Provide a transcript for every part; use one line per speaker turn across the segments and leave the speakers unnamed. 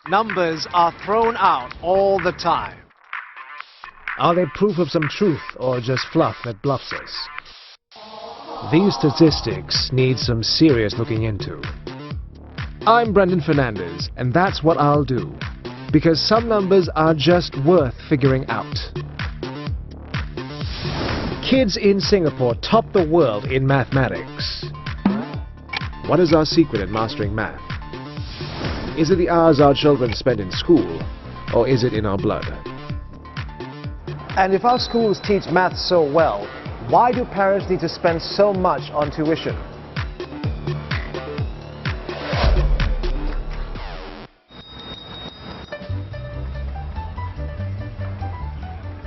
Numbers are thrown out all the time.
Are they proof of some truth or just fluff that bluffs us? These statistics need some serious looking into. I'm Brendan Fernandez, and that's what I'll do. Because some numbers are just worth figuring out. Kids in Singapore top the world in mathematics. What is our secret in mastering math? Is it the hours our children spend in school, or is it in our blood?
And if our schools teach math so well, why do parents need to spend so much on tuition?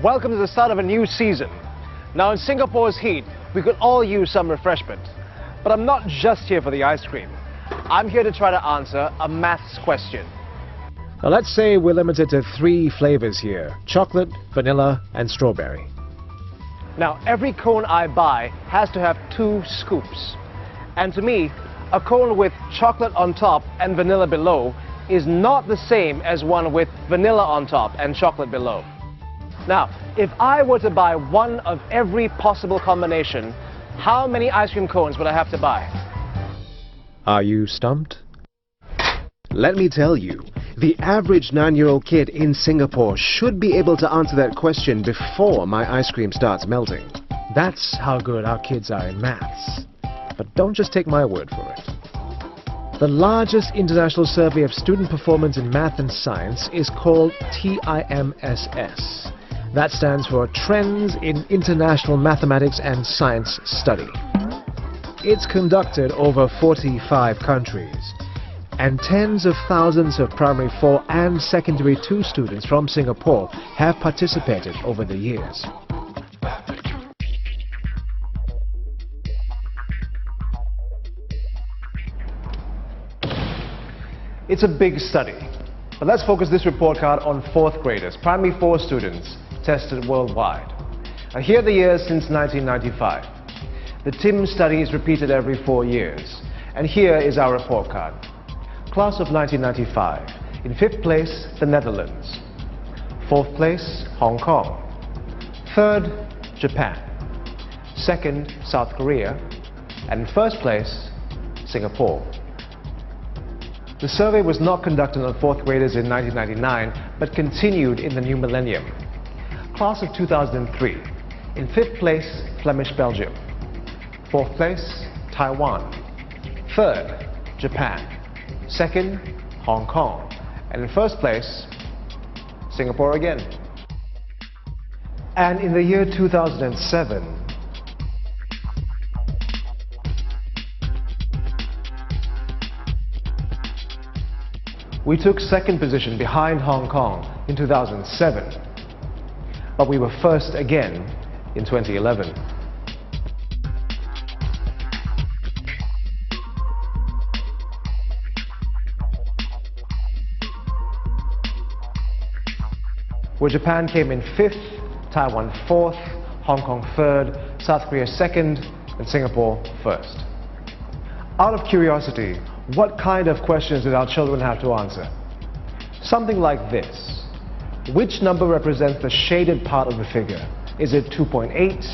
Welcome to the start of a new season. Now in Singapore's heat, we could all use some refreshment. But I'm not just here for the ice cream. I'm here to try to answer a maths question.
Now let's say we're limited to 3 flavors here: chocolate, vanilla, and strawberry.
Now every cone I buy has to have 2 scoops. And to me, a cone with chocolate on top and vanilla below is not the same as one with vanilla on top and chocolate below. Now, if I were to buy one of every possible combination, how many ice cream cones would I have to buy?
Are you stumped? Let me tell you, the average 9-year-old kid in Singapore should be able to answer that question before my ice cream starts melting. That's how good our kids are in maths. But don't just take my word for it. The largest international survey of student performance in math and science is called TIMSS. That stands for Trends in International Mathematics and Science Study. It's conducted over 45 countries, and tens of thousands of primary 4 and secondary 2 students from Singapore have participated over the years.
It's a big study, but let's focus this report card on 4th graders, primary 4 students, tested worldwide. Now, here are the years since 1995. The TIM study is repeated every 4 years. And here is our report card. Class of 1995. In 5th place, the Netherlands. 4th place, Hong Kong. 3rd, Japan. 2nd, South Korea. And in 1st place, Singapore. The survey was not conducted on 4th graders in 1999, but continued in the new millennium. Class of 2003. In 5th place, Flemish Belgium. 4th place, Taiwan. 3rd, Japan. 2nd, Hong Kong. And in 1st place, Singapore again. And in the year 2007, we took 2nd position behind Hong Kong in 2007. But we were 1st again in 2011. Where Japan came in 5th, Taiwan 4th, Hong Kong 3rd, South Korea 2nd, and Singapore 1st. Out of curiosity, what kind of questions did our children have to answer? Something like this. Which number represents the shaded part of the figure? Is it 2.8,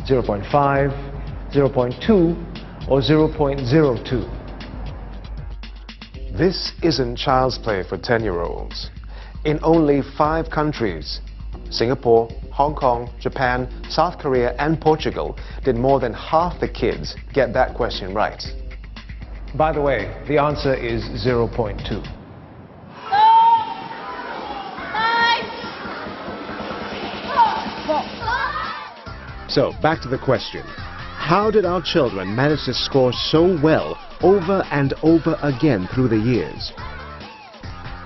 0.5, 0.2, or 0.02? This isn't child's play for 10-year-olds. In only 5 countries, Singapore, Hong Kong, Japan, South Korea, and Portugal, did more than half the kids get that question right. By the way, the answer is 0.2.
So, back to the question. How did our children manage to score so well over and over again through the years?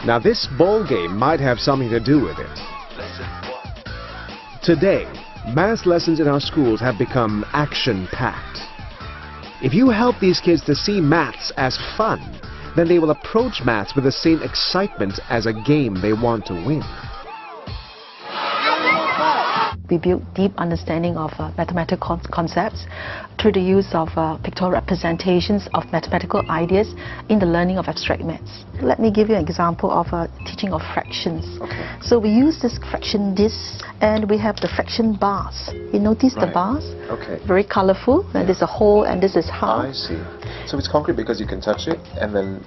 Now, this ball game might have something to do with it. Today, math lessons in our schools have become action-packed. If you help these kids to see maths as fun, then they will approach maths with the same excitement as a game they want to win.
We build deep understanding of mathematical concepts through the use of pictorial representations of mathematical ideas in the learning of abstract maths. Let me give you an example of teaching of fractions.
Okay.
So we use this fraction disc, and we have the fraction bars. You notice the bars?
Okay.
Very colorful, and there's a hole, and this is half.
I see. So it's concrete because you can touch it, and then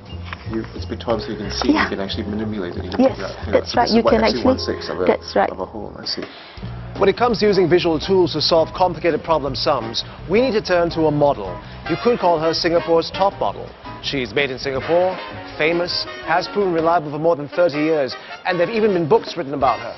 it's pictorial so you can see, you can actually manipulate it. You can
Yes,
figure out,
that's
so
right.
this
You
is
can
actually
actually.
1/6 of a,
That's right.
of a hole. I see.
When it comes to using visual tools to solve complicated problem sums, we need to turn to a model. You could call her Singapore's top model. She's made in Singapore, famous, has proven reliable for more than 30 years, and there have even been books written about her.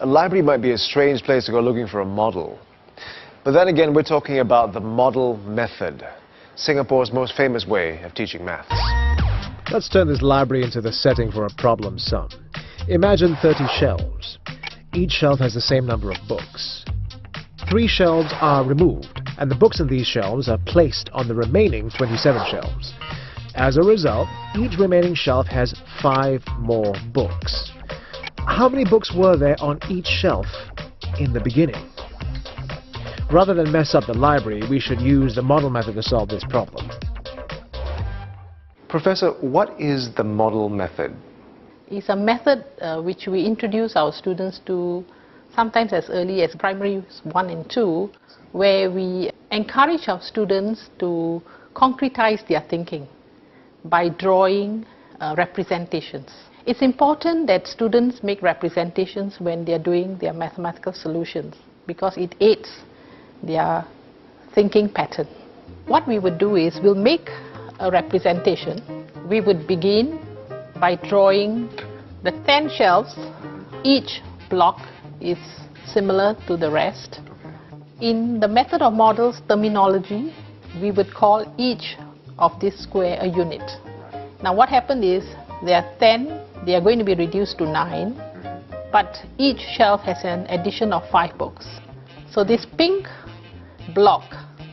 A library might be a strange place to go looking for a model. But then again, we're talking about the model method, Singapore's most famous way of teaching maths.
Let's turn this library into the setting for a problem sum. Imagine 30 shelves. Each shelf has the same number of books. 3 shelves are removed, and the books in these shelves are placed on the remaining 27 shelves. As a result, each remaining shelf has 5 more books. How many books were there on each shelf in the beginning? Rather than mess up the library, we should use the model method to solve this problem.
Professor, what is the model method?
It's a method which we introduce our students to sometimes as early as primary 1 and 2, where we encourage our students to concretize their thinking by drawing representations. It's important that students make representations when they are doing their mathematical solutions because it aids their thinking pattern. What we would do is we'll make a representation. We would begin by drawing the 10 shelves. Each block is similar to the rest. In the method of models terminology, we would call each of this square a unit. Now what happened is there are 10, they are going to be reduced to 9, but each shelf has an addition of 5 books. So this pink block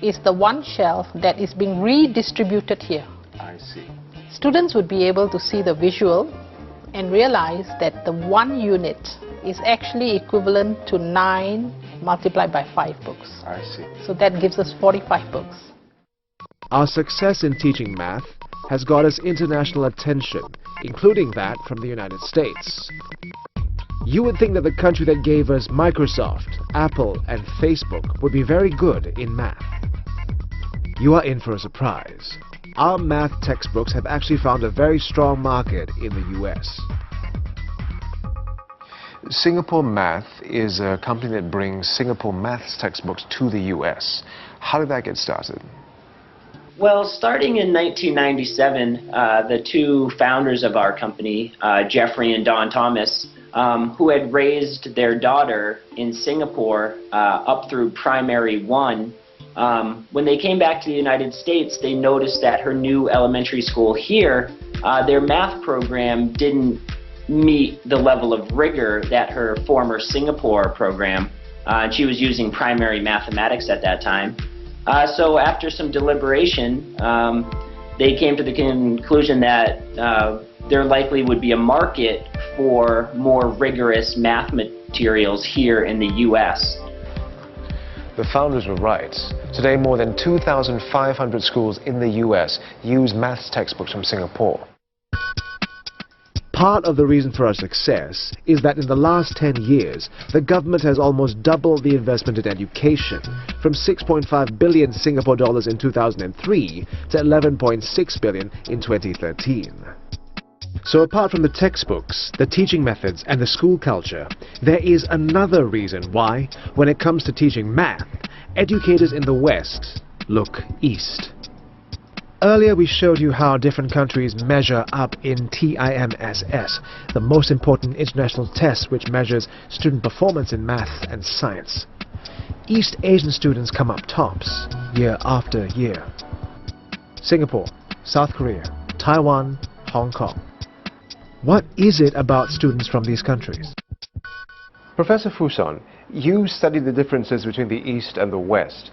is the one shelf that is being redistributed here.
I see.
Students would be able to see the visual and realize that the 1 unit is actually equivalent to 9 multiplied by 5 books.
I see.
So that gives us 45 books.
Our success in teaching math has got us international attention, including that from the United States. You would think that the country that gave us Microsoft, Apple, and Facebook would be very good in math. You are in for a surprise. Our math textbooks have actually found a very strong market in the US.
Singapore Math is a company that brings Singapore Maths textbooks to the US. How did that get started?
Well, starting in 1997, the two founders of our company, Jeffrey and Don Thomas, who had raised their daughter in Singapore up through primary 1, when they came back to the United States, they noticed that her new elementary school here, their math program didn't meet the level of rigor that her former Singapore program, and she was using primary mathematics at that time. So after some deliberation, they came to the conclusion that there likely would be a market for more rigorous math materials here in the US.
The founders were right. Today, more than 2,500 schools in the US use maths textbooks from Singapore.
Part of the reason for our success is that in the last 10 years, the government has almost doubled the investment in education, from 6.5 billion Singapore dollars in 2003 to 11.6 billion in 2013. So apart from the textbooks, the teaching methods and the school culture, there is another reason why, when it comes to teaching math, educators in the West look east. Earlier we showed you how different countries measure up in TIMSS, the most important international test which measures student performance in math and science. East Asian students come up tops, year after year. Singapore, South Korea, Taiwan, Hong Kong. What is it about students from these countries?
Professor Fuson, you studied the differences between the East and the West.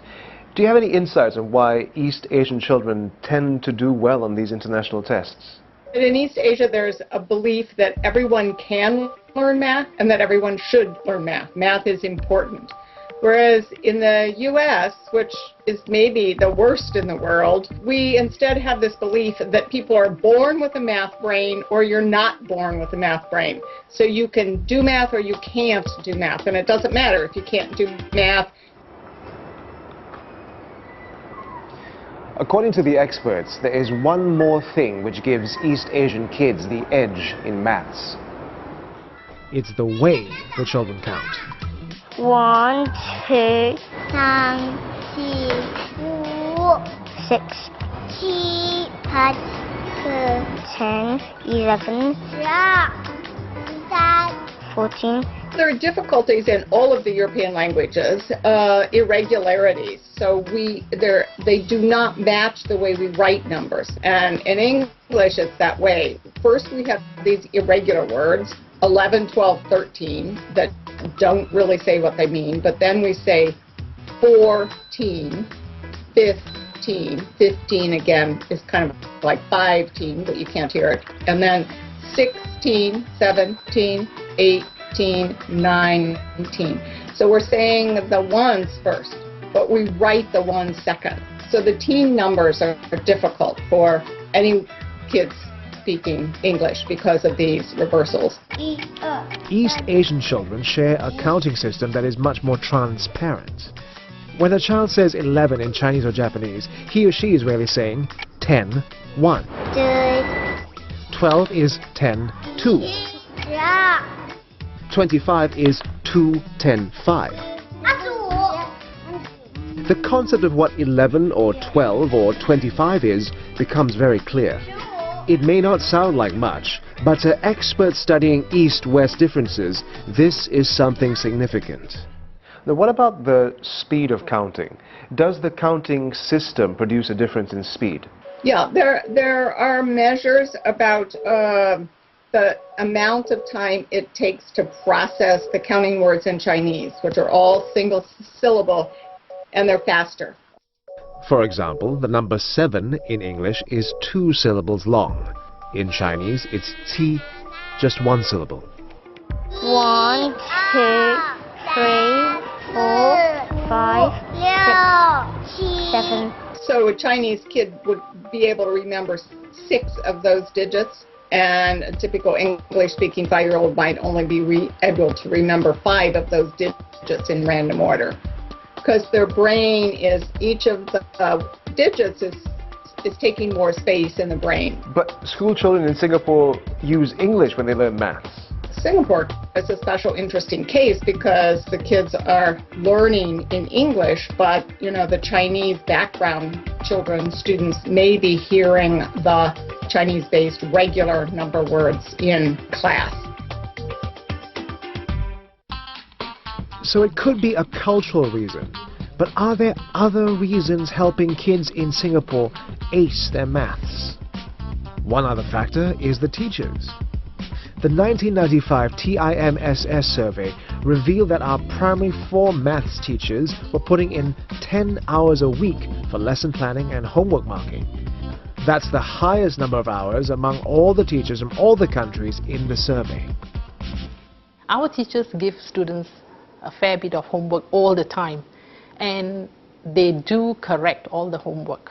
Do you have any insights on why East Asian children tend to do well on these international tests?
In East Asia, there's a belief that everyone can learn math and that everyone should learn math. Math is important. Whereas in the U.S., which is maybe the worst in the world, we instead have this belief that people are born with a math brain or you're not born with a math brain. So you can do math or you can't do math, and it doesn't matter if you can't do math.
According to the experts, there is one more thing which gives East Asian kids the edge in maths.
It's the way the children count.
1, 2, 3, 4, 6, 7, 8, 10, 11, 14.
There are difficulties in all of the European languages, irregularities. So they do not match the way we write numbers. And in English, it's that way. First, we have these irregular words, 11, 12, 13, that don't really say what they mean. But then we say 14, 15. 15, again, is kind of like 15, but you can't hear it. And then 16, 17, 18, 19. So we're saying the ones first, but we write the ones second. So the teen numbers are difficult for any kids speaking English because of these reversals.
East Asian children share a counting system that is much more transparent. When a child says 11 in Chinese or Japanese, he or she is really saying 10, 1. 12 is 10, 2. 25 is 2, 10, 5. The concept of what 11 or 12 or 25 is becomes very clear. It may not sound like much, but to experts studying East-West differences, this is something significant.
Now, what about the speed of counting? Does the counting system produce a difference in speed?
Yeah, there are measures about the amount of time it takes to process the counting words in Chinese, which are all single syllable, and they're faster.
For example, the number 7 in English is 2 syllables long. In Chinese, it's qi, just 1 syllable.
1, 2, 3, 4, 5, 6, 7.
So a Chinese kid would be able to remember 6 of those digits, and a typical English-speaking 5-year-old might only be able to remember 5 of those digits in random order. Because their brain is, each of the digits is taking more space in the brain.
But school children in Singapore use English when they learn maths.
Singapore is a special interesting case because the kids are learning in English, but the Chinese background children, students may be hearing the Chinese-based regular number words in class.
So it could be a cultural reason, but are there other reasons helping kids in Singapore ace their maths? One other factor is the teachers. The 1995 TIMSS survey revealed that our primary 4 maths teachers were putting in 10 hours a week for lesson planning and homework marking. That's the highest number of hours among all the teachers from all the countries in the survey.
Our teachers give students a fair bit of homework all the time, and they do correct all the homework.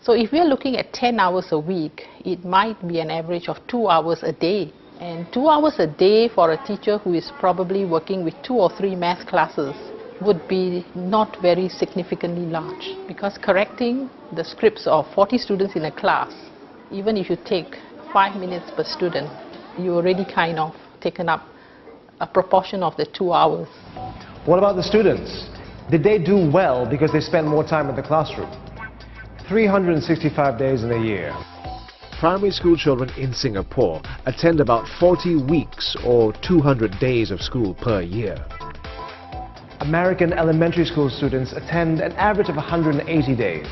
So if we are looking at 10 hours a week, it might be an average of 2 hours a day. And 2 hours a day for a teacher who is probably working with 2 or 3 math classes would be not very significantly large, because correcting the scripts of 40 students in a class, even if you take 5 minutes per student, you already kind of taken up a proportion of the 2 hours.
What about the students? Did they do well because they spend more time in the classroom? 365 days in a year.
Primary school children in Singapore attend about 40 weeks or 200 days of school per year.
American elementary school students attend an average of 180 days.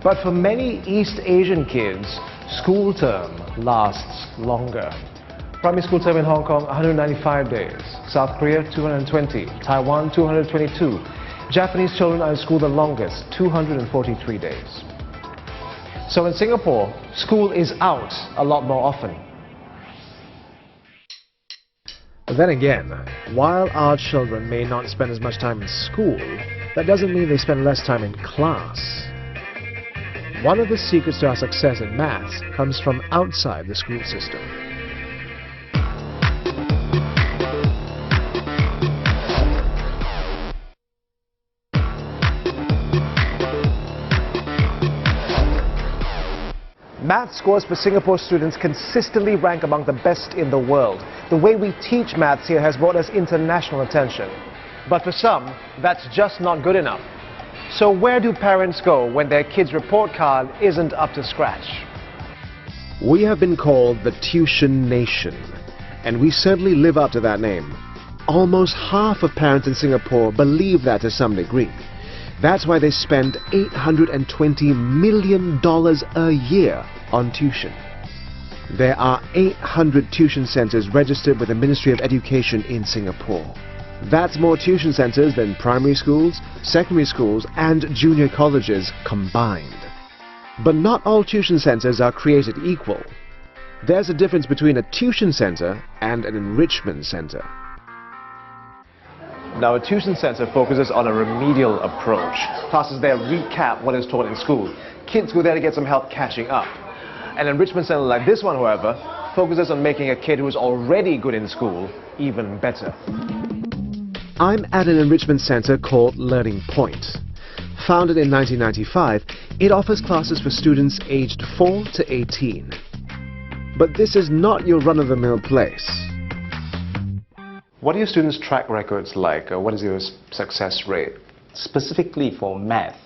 But for many East Asian kids, school term lasts longer. Primary school term in Hong Kong, 195 days. South Korea, 220. Taiwan, 222. Japanese children are in school the longest, 243 days. So in Singapore, school is out a lot more often.
Then again, while our children may not spend as much time in school, that doesn't mean they spend less time in class. One of the secrets to our success in maths comes from outside the school system.
Math scores for Singapore students consistently rank among the best in the world. The way we teach maths here has brought us international attention. But for some, that's just not good enough. So where do parents go when their kid's report card isn't up to scratch?
We have been called the Tuition Nation, and we certainly live up to that name. Almost half of parents in Singapore believe that to some degree. That's why they spend $820 million a year on tuition. There are 800 tuition centers registered with the Ministry of Education in Singapore. That's more tuition centers than primary schools, secondary schools and junior colleges combined. But not all tuition centers are created equal. There's a difference between a tuition center and an enrichment center.
Now, a tuition center focuses on a remedial approach. Classes there recap what is taught in school. Kids go there to get some help catching up. An enrichment center like this one, however, focuses on making a kid who is already good in school even better.
I'm at an enrichment center called Learning Point. Founded in 1995, it offers classes for students aged 4 to 18. But this is not your run-of-the-mill place.
What are your students' track records like? What is your success rate?
Specifically for math,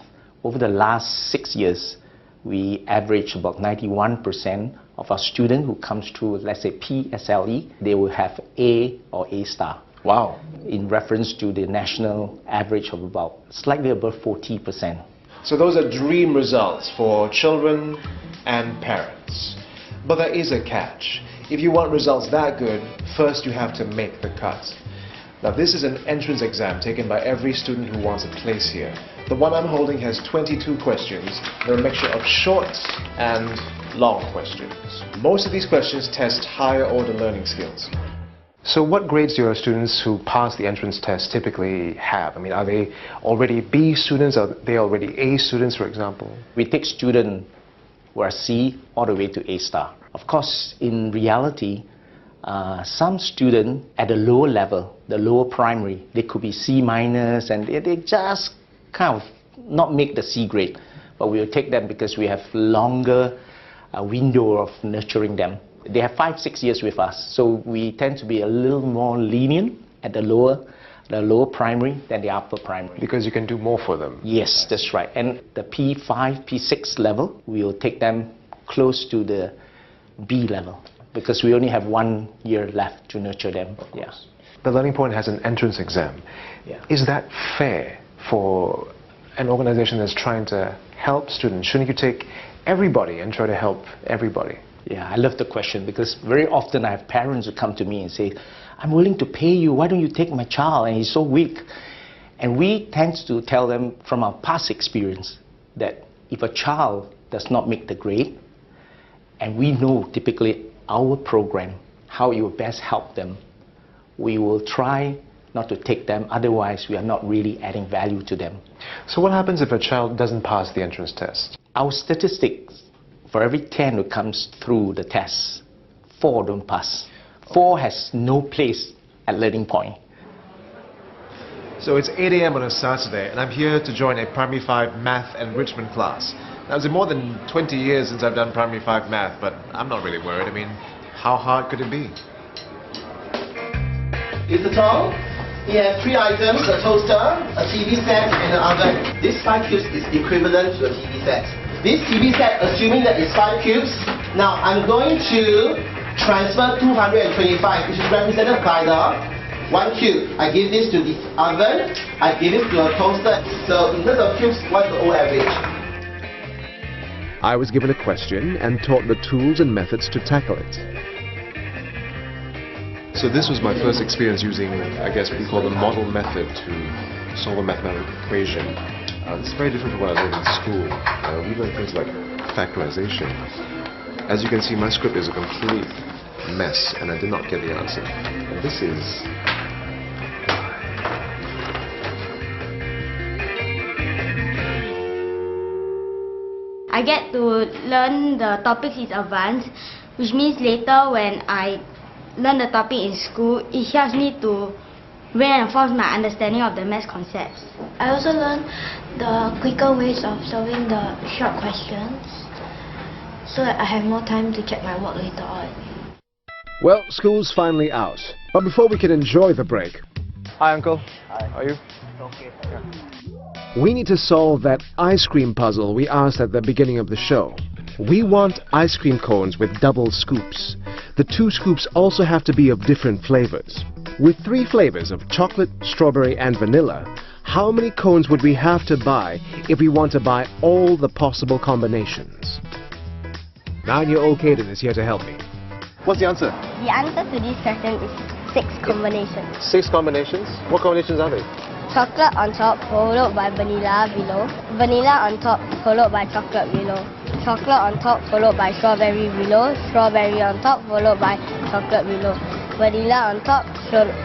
over the last 6 years, we average about 91% of our students who comes through, let's say, PSLE, they will have A or A star.
Wow.
In reference to the national average of about slightly above 40%.
So those are dream results for children and parents. But there is a catch. If you want results that good, first you have to make the cut. Now this is an entrance exam taken by every student who wants a place here. The one I'm holding has 22 questions. They're a mixture of short and long questions. Most of these questions test higher order learning skills. So what grades do your students who pass the entrance test typically have? I mean, are they already B students? Are they already A students, for example?
We take students who are C all the way to A star. Of course, in reality, some students at the lower level, the lower primary, they could be C minus and they just kind of not make the C grade. But we will take them because we have longer window of nurturing them. They have 5-6 years with us, so we tend to be a little more lenient at the lower primary than the upper primary.
Because you can do more for them.
Yes, that's right. And the P5, P6 level, we will take them close to the B level because we only have 1 year left to nurture them. Yeah.
The Learning Point has an entrance exam.
Yeah.
Is that fair for an organization that's trying to help students? Shouldn't you take everybody and try to help everybody?
Yeah, I love the question because very often I have parents who come to me and say, I'm willing to pay you, why don't you take my child and he's so weak? And we tend to tell them from our past experience that if a child does not make the grade, and we know typically our program, how you will best help them, we will try not to take them, otherwise we are not really adding value to them.
So what happens if a child doesn't pass the entrance test?
Our statistics, for every 10 who comes through the test, 4 don't pass. 4 has no place at Learning Point.
So it's 8 a.m. on a Saturday, and I'm here to join a Primary 5 math enrichment class. Now, it's been more than 20 years since I've done Primary 5 math, but I'm not really worried. I mean, how hard could it be?
Is the tall? We have 3 items, a toaster, a TV set, and an oven. This 5 cubes is equivalent to a TV set. This TV set, assuming that it's 5 cubes, now I'm going to transfer 225, which is represented by the 1 cube. I give this to the oven, I give it to a toaster. So in terms of cubes, what's the O average?
I was given a question and taught the tools and methods to tackle it.
So this was my first experience using, I guess we call the model method to
solve a mathematical equation, it's very different from what I learned in school. We learn things like factorization. As you can see, my script is a complete mess, and I did not get the answer. And this is...
I get to learn the topics is advanced, which means later when I learn the topic in school, it helps me to reinforce my understanding of the math concepts.
I also learned the quicker ways of solving the short questions, so that I have more time to check my work later on.
Well, school's finally out. But before we can enjoy the break...
Hi, Uncle. Hi. How are you?
Okay.
We need to solve that ice cream puzzle we asked at the beginning of the show. We want ice cream cones with double scoops. The 2 scoops also have to be of different flavors. With 3 flavors of chocolate, strawberry and vanilla, how many cones would we have to buy if we want to buy all the possible combinations? 9-year-old Kaden is here to help me.
What's the answer?
The answer to this question is 6 combinations.
6 combinations? What combinations are they?
Chocolate on top followed by vanilla below. Vanilla on top followed by chocolate below. Chocolate on top followed by strawberry below. Strawberry on top followed by chocolate below. Vanilla on top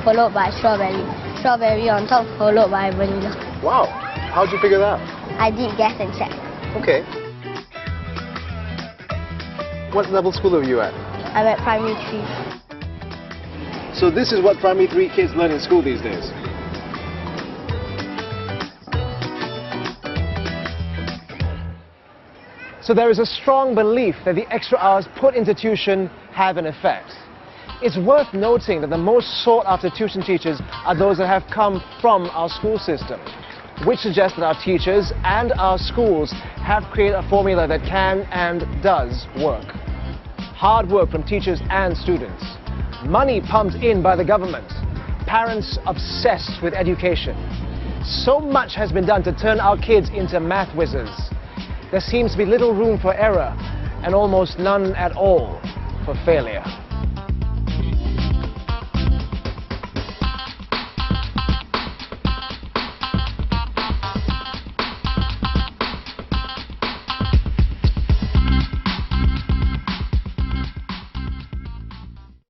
followed by strawberry. Strawberry on top followed by vanilla.
Wow! How'd you figure that?
I did guess and check.
Okay. What level school are you at?
I'm at primary 3.
So this is what primary 3 kids learn in school these days. So there is a strong belief that the extra hours put into tuition have an effect. It's worth noting that the most sought after tuition teachers are those that have come from our school system, which suggests that our teachers and our schools have created a formula that can and does work. Hard work from teachers and students, money pumped in by the government, parents obsessed with education. So much has been done to turn our kids into math whizzes. There seems to be little room for error and almost none at all for failure.